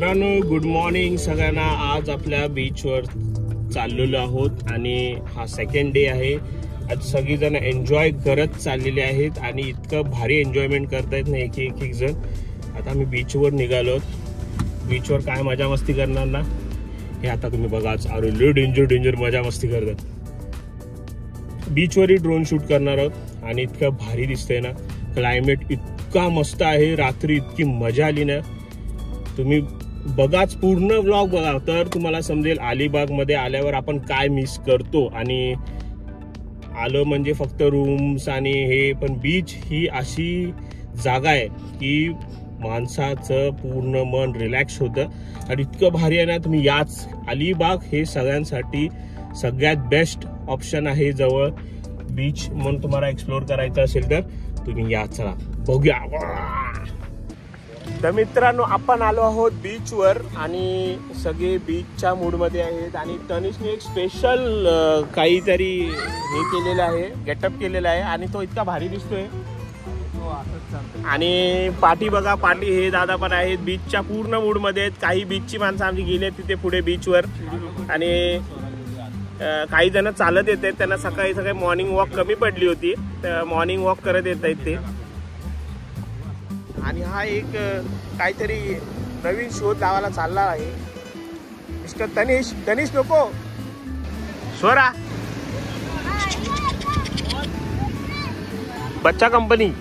मित्रांनो good morning सगळ्यांना। आज आपल्या बीचवर चाललेलो आहोत आणि हा सेकंड डे आहे। आज सगळीजण एन्जॉय करत चाललेले आहेत आणि इतकं भारी एन्जॉयमेंट करतायत ना एक एक जण। आता आम्ही बीचवर निघालो। बीचवर काय मजा मस्ती करणार ना हे आता तुम्ही बघाच। अरे लय डेंजर मजा मस्ती करतात। बीचवरही ड्रोन शूट करणार आहोत आणि इतकं भारी दिसतंय ना। क्लायमेट इतका मस्त आहे, रात्री इतकी मजा आली ना। तुम्ही बघाच, पूर्ण व्लॉग बघा तर तुम्हाला समजेल अलिबाग मध्ये आल्यावर आपण काय मिस करतो। आणि आलो म्हणजे फक्त रूम्स आणि हे, पण बीच ही अशी जागा आहे की माणसाचं पूर्ण मन रिलॅक्स होतं आणि इतकं भारी आहे ना। तुम्ही याच अलिबाग हे सगळ्यांसाठी सगळ्यात बेस्ट ऑप्शन आहे। जवळ बीच म्हणून तुम्हाला एक्सप्लोर करायचं असेल तर तुम्ही या, चला बघूया। तर मित्रांनो आपण आलो आहोत बीचवर आणि सगळे बीचच्या मूडमध्ये आहेत आणि तनिषने एक स्पेशल काहीतरी हे केलेलं आहे, गेटअप केलेला आहे आणि तो इतका भारी दिसतोय। आणि पाठी बघा, पाठी हे दादा पण आहेत बीचच्या पूर्ण मूडमध्ये आहेत। काही बीचची माणसं आमची गेली आहेत तिथे पुढे बीचवर आणि काही जण चालत येत आहेत। त्यांना सकाळी सकाळी मॉर्निंग वॉक कमी पडली होती, तर मॉर्निंग वॉक करत येत आहेत ते। आणि हा एक काहीतरी नवीन शोध लावायला चालला आहे मिस्टर तनिष नको स्वरा बच्चा कंपनी।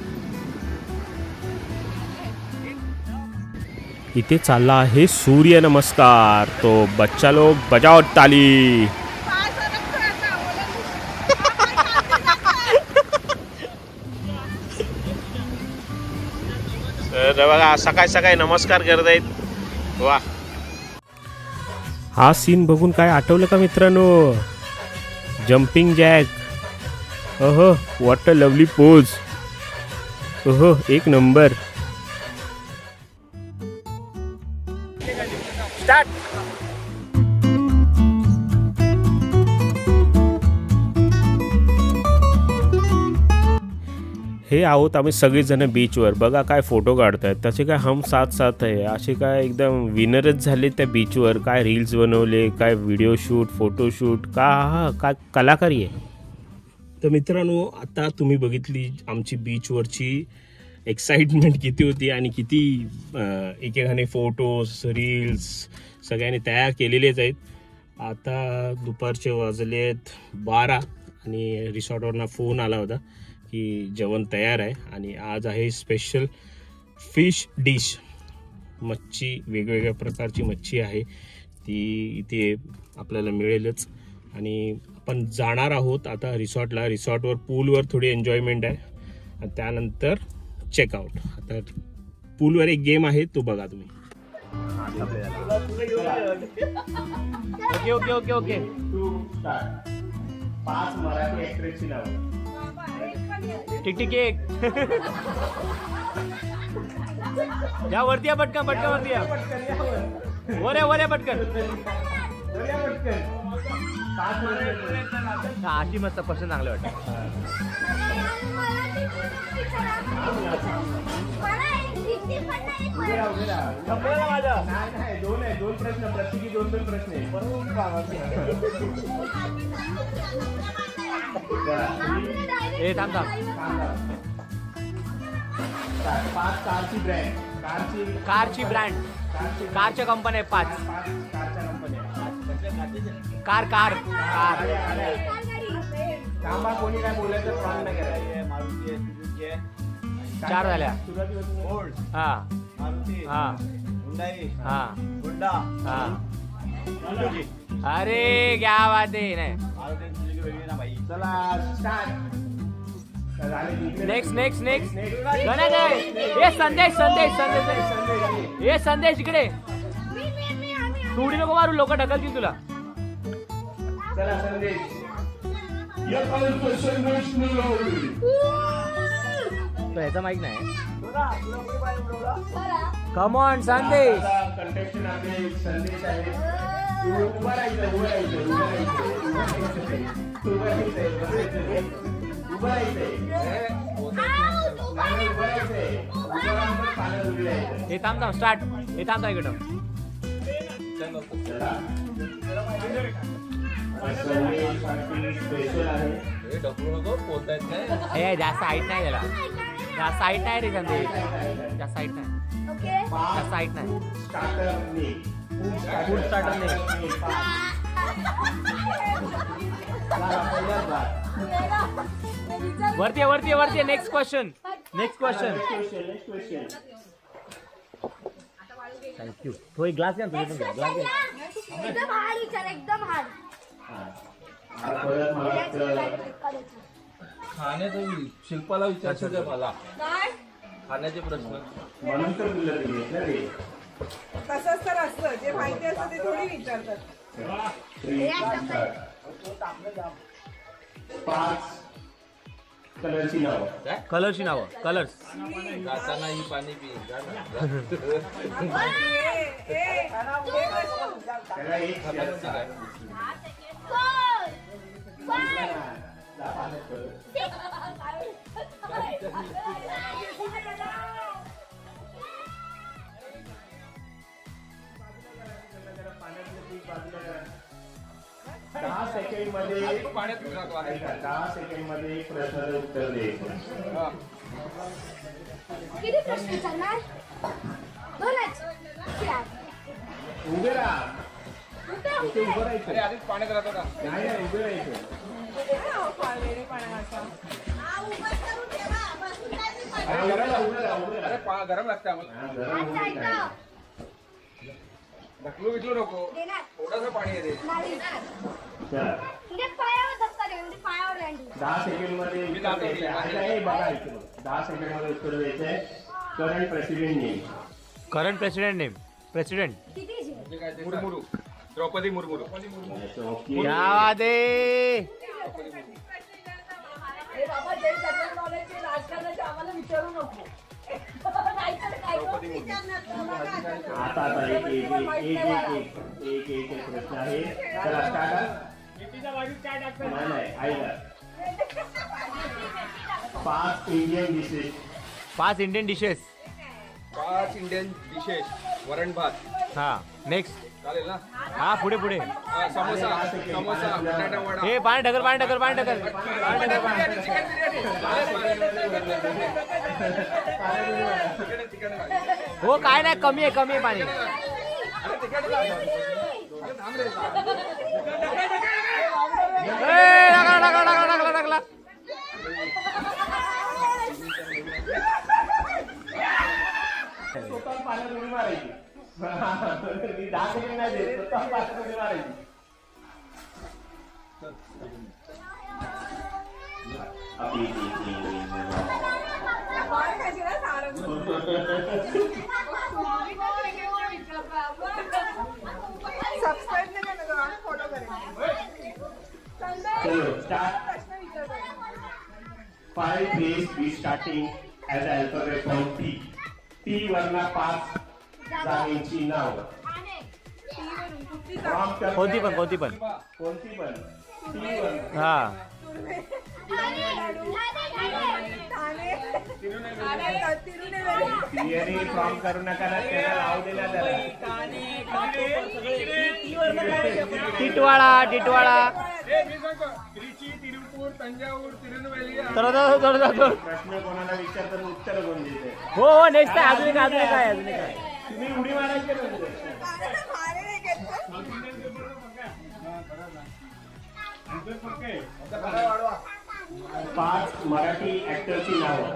इथे चालला आहे सूर्य नमस्कार, तो बच्चा लोग बजाओ ताली। बघा सकाळी सकाळी नमस्कार करत आहेत। वा, हा सीन बघून काय आठवलं का मित्रांनो? Jumping jack. ओहो व्हॉट अ लवली पोज। ओहो एक नंबर। स्टार्ट। हे आहोत आम्ही सगळेजण बीचवर। बघा काय फोटो काढतायत, तसे काय हम साथ साथ आहे असे काय एकदम विनरच झाले त्या बीचवर। काय रील्स बनवले, काय व्हिडिओ शूट, फोटोशूट, काय कलाकारी आहे। तर मित्रांनो आता तुम्ही बघितली आमची बीचवरची एक्साइटमेंट किती होती आणि किती एकेकाने फोटोज रील्स सगळ्यांनी तयार केलेलेच आहेत। आता दुपारचे वाजलेत 12 आणि रिसॉर्टवरनं फोन आला होता की जेवण तयार आहे आणि आज आहे स्पेशल फिश डिश। मच्छी, वेगवेगळ्या प्रकारची मच्छी आहे ती इथे आपल्याला मिळेलच। आणि आपण जाणार आहोत आता रिसॉर्टला। रिसॉर्टवर पूलवर थोडी एन्जॉयमेंट आहे आणि त्यानंतर चेकआउट। आता पूलवर एक गेम आहे तो बघा तुम्ही। Okay okay okay okay 5 Marathi ऍक्ट्रेसची नावं। ठीक ठीक एक या वरती या, पटकन पटकन वरती या, वर या पटकन। अशी मस्त पसंत चांगलं वाटतं। दोन प्रश्न, प्रत्येकी दोन प्रश्न आहे। थांब 5 कारची ब्रँड, कारच्या कंपन्या 5 कार कार कार। कोणी काय बोलायचं प्रॉब्लेम नाही करायचं। 4 झाल्या। हा हा हा होंडा हा। अरे क्या बात आहे। नाही चला स्टार्ट। नेक्स्ट गणेश आहे। संदेश इकडे। थोडी नको मारू, लोक ढकलतील तुला। चला संदेश। तो ह्याचा माईक नाही। कम ऑन संदेश। कंटेस्टंट आहे संदेश आहे। उभा राहायचं हे थांब स्टार्ट। हे थांब इकडं जास्त हाईट नाही त्याला, जास्त हाईट नाही रे संदेश, जास्त हाईट नाही, जास्त हाईट नाही. फूड स्टार्टर नाही. वरती वरती वरती. Next question. थँक्यू. तो एक ग्लास घ्या ना, तुझ्या ग्लास घ्या. एकदम हार्ड विचार, एकदम हार्ड. खाण्याचं शिल्पाला विचारायचं मला खाण्याचे प्रश्न म्हणून तर तसंच तर असतं, जे माहिती असतं ते थोडी विचारतात. 5 कलरची नावं. कलरची नावं. कलर्स. जाताना ही पाणी पी. त्याला एक दहा सेकंड मध्ये प्रश्नाचं उत्तर द्यायचं. किती प्रश्न विचारणार? दोनच. उभे राहा. उभं राहायचं. आधीच पाण्यात राहतो का? नाही उभे राहायचं. गरम लागतं आम्हाला. ढकलू विकलू नको. थोडंसं पाणी येते. 10 सेकंड मध्ये उत्तर द्यायचंय. बघा इकडे 10 सेकंड मध्ये उत्तर द्यायचंय. Current president name. Current president name. President. मुर्मुरू. द्रौपदी मुर्मुरू. क्या बात आहे. राजकारणाचे आम्हाला विचारू नको. आता एक प्रश्न आहे. चला स्टार्ट. नाही ऐका. 5 Indian dishes. 5 Indian dishes. 5 Indian dishes. वरण भात. हा. नेक्स्ट. चालेल ना? हा पुढे पुढे. समोसा. बटाटा वडा. हे पाणी ढकल. हो काय नाही, कमी आहे पाणी. टाकला. स्वतः पाण्यात उडी मारायची. 10 सेकंड नाही देत. स्वतः पाण्यात उडी मारायची. सबस्क्राईब नाही करणार, आम्ही फॉलो करेन. चलो start. 5 days we starting as alphabet from T. T Verna 5 जागेची नाव. कोणती पण. T वर. हा. थिअरी फॉर्म करू नका ना, त्याला नाव दिला जरा. टिटवाळा. तिरुपूर, तंजावूर, तिरुनेलवेली. प्रश्न कोणाला विचारतात उत्तर कोण देते. हो नेक्स्ट आहे. अजून काय. तुम्ही उडी मारायची ना. 5 मराठी ऍक्टरची नावं.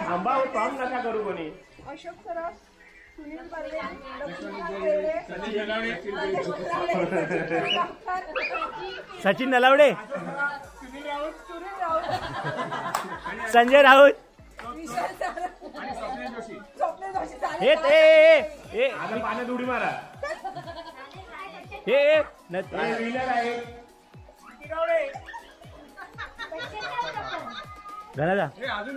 थांबा, फॉर्म नका करू कोणी. अशोक सराफ, सुनील बर्वे, सचिन नलावडे. सुनील राऊत, संजय राऊत. स्वप्नील जोशी. हे आता पाण्यात उडी मारा. हे विनर आहे. झाला.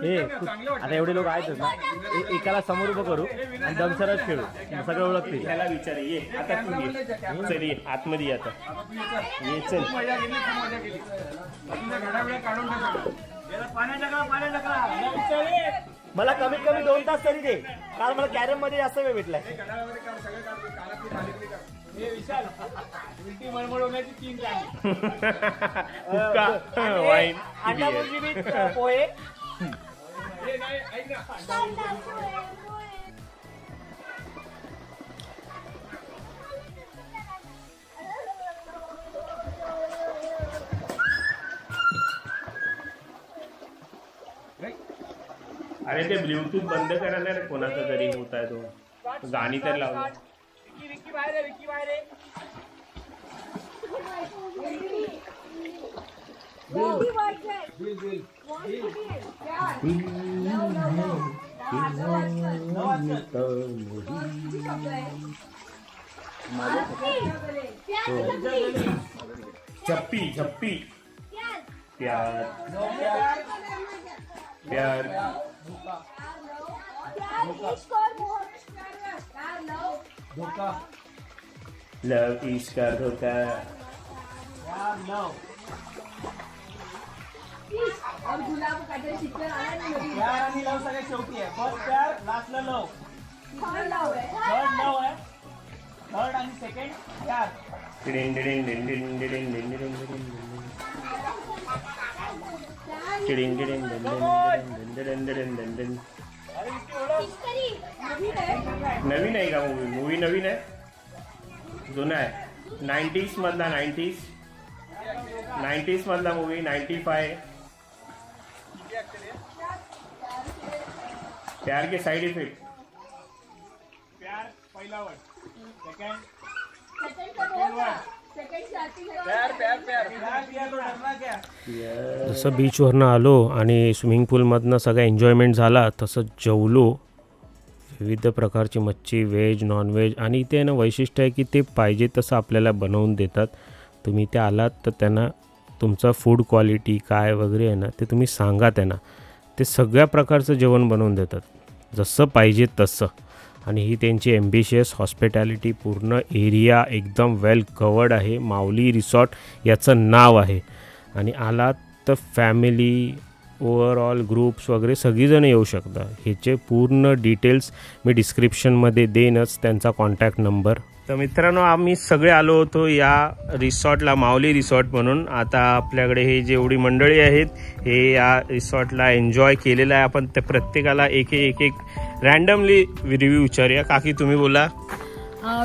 हे आता एवढे लोक आहेत ना, एकाला समोर उभं करू आणि दमसरच खेळू, सगळं ओळखतील. त्याला विचार. ये आता तू ये. चल ये आतमध्ये. आता ये चल. मला कमीत कमी 2 तास तरी दे, कारण मला कॅरम मध्ये जास्त वेळ भेटलाय. वाईन अंडा भुर्जी विथ पोहे. अरे ते ब्लूटूथ बंद करायला रे कोणाचा तरी होत आहे तो, गाणी तर लावलं. विक्की बाहेर आहे, विक्की बाहेर आहे. झप्पी झप्पी प्यार प्यार लव इश्क धोखा. प्यार आणि लव सगळ्यात शेवटी आहे. फर्स्ट प्यार, लास्टला लव. थर्ड लव आहे, थर्ड आणि सेकंड प्यार. नवीन आहे का मूवी? मूवी नवीन आहे, जुना आहे. 90s मधला, 90s मधला मूवी. 95 प्यार के साइड इफेक्ट. प्यार पहिला वर्ड, सेकंड जसं बीचवरनं आलो आणि स्विमिंग पूलमधनं सगळं एन्जॉयमेंट झाला, तसं जेवलो. विविध प्रकारची मच्छी, व्हेज नॉनव्हेज. आणि इथे ना वैशिष्ट्य आहे की ते पाहिजे तसं आपल्याला बनवून देतात. तुम्ही इथे आलात तर त्यांना तुमचा फूड क्वालिटी काय वगैरे आहे ना ते तुम्ही सांगा त्यांना, ते सगळ्या प्रकारचं जेवण बनवून देतात जसं पाहिजे तसं. आणि ही त्यांची ॲम्बिशियस हॉस्पिटॅलिटी, पूर्ण एरिया एकदम वेल कवर्ड आहे. माऊली रिसॉर्ट याचं नाव आहे. आणि आलात तर फॅमिली, ओव्हरऑल ग्रुप्स वगैरे सगळीजणं येऊ शकता. ह्याचे पूर्ण डिटेल्स मी डिस्क्रिप्शनमध्ये देईनच, त्यांचा कॉन्टॅक्ट नंबर. तर मित्रांनो, आम्ही सगळे आलो होतो या रिसॉर्टला, माऊली रिसॉर्ट म्हणून. आता आपल्याकडे हे जेवढी मंडळी आहेत हे या रिसॉर्टला एन्जॉय केलेलं आहे. आपण त्या प्रत्येकाला एक रॅन्डमली रिव्ह्यू विचारूया. काकी तुम्ही बोला.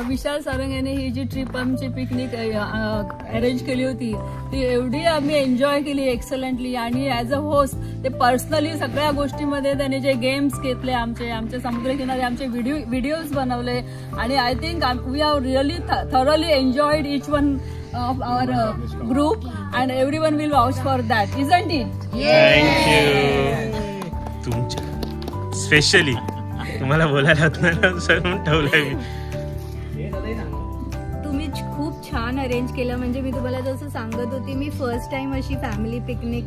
विशाल सारंग यांनी ही जी ट्रिप आमची पिकनिक अरेंज केली होती ती एवढी आम्ही एन्जॉय केली एक्सलंटली. आणि ॲज अ होस्ट ते पर्सनली सगळ्या गोष्टीमध्ये त्यांनी जे गेम्स घेतले, आमचे समुद्रकिनारे आमचे व्हिडिओज बनवले. आणि I think we have really thoroughly enjoyed each one of our group and everyone will vouch for that, isn't it? Thank you. तुमच्या स्पेशली तुम्हाला बोलायला सगळं ठेवलंय मी. तुम्ही खूप छान अरेंज केलं. म्हणजे मी तुम्हाला जसं सांगत होती, मी फर्स्ट टाइम अशी फॅमिली पिकनिक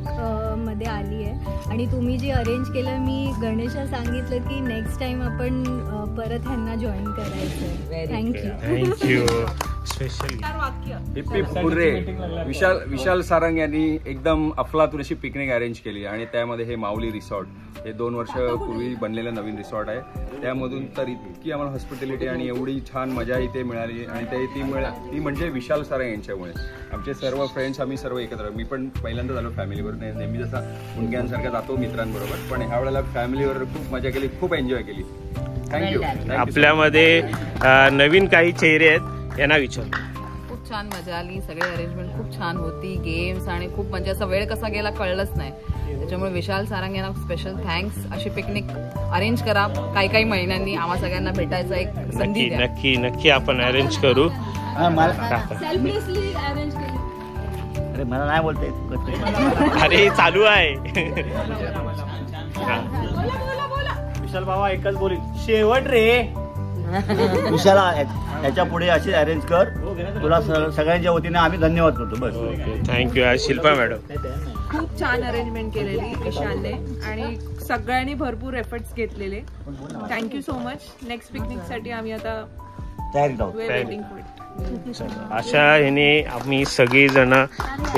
मध्ये आली आहे. आणि तुम्ही जे अरेंज केलं, मी गणेशला सांगितलं की नेक्स्ट टाइम आपण परत ह्यांना जॉईन करायचं. थँक्यू. स्पेशली विशाल सारंग यांनी एकदम अफलातून अशी पिकनिक अरेंज केली. आणि त्यामध्ये हे माऊली रिसॉर्ट हे 2 वर्षापूर्वी बनलेलं नवीन रिसॉर्ट आहे. त्यामधून तर इतकी आम्हाला हॉस्पिटॅलिटी आणि एवढी छान मजा इथे मिळाली. आणि ती म्हणजे विशाल सारंग यांच्यामुळे. आमचे सर्व फ्रेंड्स आम्ही सर्व एकत्र. मी पण पहिल्यांदा झालो फॅमिलीवर, नेहमी जसा मुंडक्यांसारखा जातो मित्रांबरोबर, पण ह्या वेळेला फॅमिलीवर खूप मजा केली, खूप एन्जॉय केली. थँक्यू. आपल्यामध्ये नवीन काही चेहरे आहेत, यांना विचार. खूप छान मजा आली. सगळे अरेंजमेंट खूप छान होती, गेम्स आणि खूप म्हणजे असा वेळ कसा गेला कळलंच नाही. त्याच्यामुळे विशाल सारंग यांना स्पेशल थँक्स. अशी पिकनिक अरेंज करा काही महिन्यांनी, आम्हा सगळ्यांना भेटायचं एक संधी द्या. नक्की आपण अरेंज करू. सेल्फलेसली अरेंज केली. अरे मला नाही बोलते. अरे चालू आहे. विशाल बाबा एकच बोली, शेवट रे. विशाला याच्या पुढे अशी अरेंज कर. तुला सगळ्यांच्या वतीने आम्ही धन्यवाद करतो. बस. थँक्यू. शिल्पा मॅडम. खूप छान अरेंजमेंट केलेली विशालने आणि सगळ्यांनी भरपूर एफर्ट्स घेतलेले. Thank you so much. नेक्स्ट पिकनिकसाठी आम्ही आता वेटिंग फॉर इट. अशा ह्याने आम्ही सगळीजण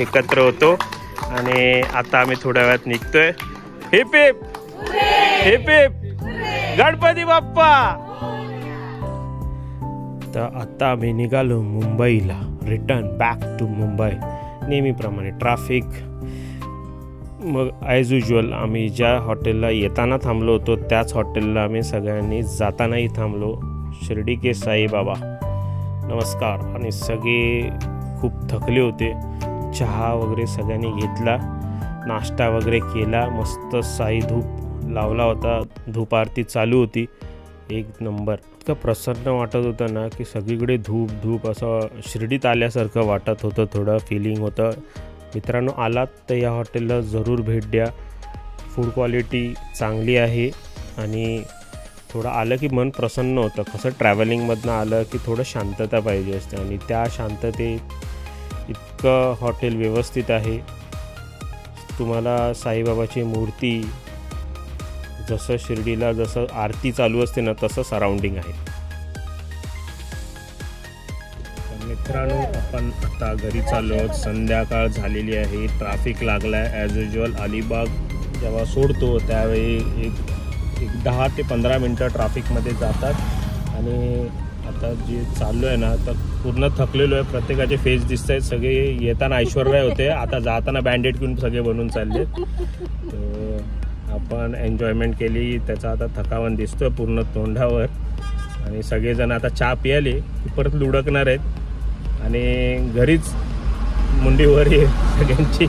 एकत्र होतो आणि आता आम्ही थोड्या वेळात निघतोय. Hip hip. Hip hip Ganpati Bappa. तर आता आम्ही निघालो मुंबईला, रिटर्न बॅक टू मुंबई. नेहमीप्रमाणे ट्रॅफिक. मग ॲज युजल आम्ही ज्या हॉटेलला येताना थांबलो होतो त्याच हॉटेलला आम्ही सगळ्यांनी जातानाही थांबलो. शिर्डी के साईबाबा नमस्कार. आणि सगळे खूप थकले होते. चहा वगैरे सगळ्यांनी घेतला, नाश्ता वगैरे केला, मस्त साई धूप लावला होता, धूप आरती चालू होती. एक नंबर. इतकं प्रसन्न वाटत होतं ना की सगळीकडे धूप धूप असं शिर्डीत आल्यासारखं वाटत होतं. थोडं फिलिंग होतं. मित्रांनो, आलात तर या हॉटेलला जरूर भेट द्या. फूड क्वालिटी चांगली आहे आणि थोडं आलं की मन प्रसन्न होतं. कसं ट्रॅव्हलिंगमधनं आलं की थोडं शांतता पाहिजे असते आणि त्या शांततेत इतकं हॉटेल व्यवस्थित आहे. तुम्हाला साईबाबाची मूर्ती, जसं शिर्डीला जसं आरती चालू असते ना तसं सराउंडिंग आहे. मित्रांनो, आपण आता घरी चाललो आहोत. संध्याकाळ झालेली आहे. ट्रॅफिक लागला आहे ॲज युजल. अलिबाग जेव्हा सोडतो त्यावेळी एक 10 ते 15 मिनटं ट्रॅफिकमध्ये जातात. आणि आता जे चाललो आहे ना तर पूर्ण थकलेलो आहे. प्रत्येकाचे फेस दिसत आहेत. सगळे येताना ऐश्वर्या होते, आता जाताना बँडेड घेऊन सगळे बनून चालले. तर आपण एन्जॉयमेंट केली, त्याचा आता थकावण दिसतोय पूर्ण तोंडावर. आणि सगळेजण आता चहा पियाले की परत लुडकणार आहेत आणि घरीच मुंडीवर ये सगळ्यांची.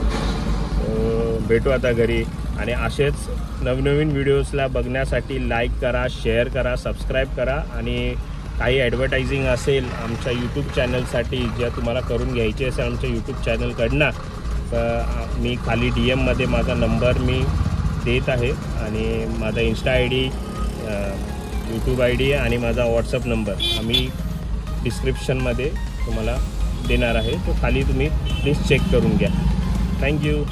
भेटू आता घरी. आणि असेच नवनवीन व्हिडिओजला बघण्यासाठी लाईक करा, शेअर करा, सबस्क्राईब करा. आणि काही ॲडव्हर्टायझिंग असेल आमच्या यूट्यूब चॅनलसाठी ज्या तुम्हाला करून घ्यायची असेल आमच्या यूट्यूब चॅनलकडनं, तर मी खाली DM मध्ये माझा नंबर मी देत आहे. आणि माझा इंस्टा ID, यूट्यूब ID आणि माझा व्हॉट्सअप नंबर आम्ही डिस्क्रिप्शनमध्ये तुम्हाला देणार आहे. तो खाली तुम्ही प्लीज चेक करून घ्या. थँक्यू.